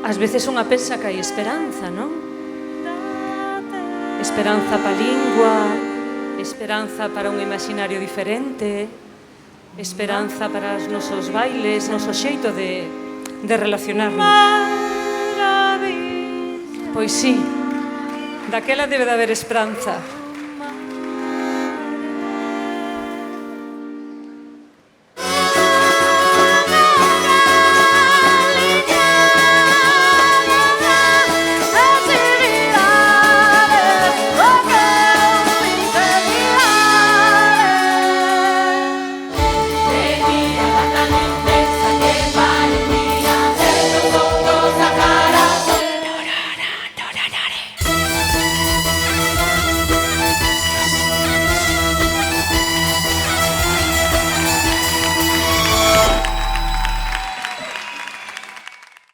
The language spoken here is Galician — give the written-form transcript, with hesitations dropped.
Ás veces unha pensa que hai esperanza, non? Esperanza pa lingua, esperanza para un imaginario diferente, esperanza para os nosos bailes, noso xeito de relacionarnos. Pois sí, daquela debe de haber esperanza.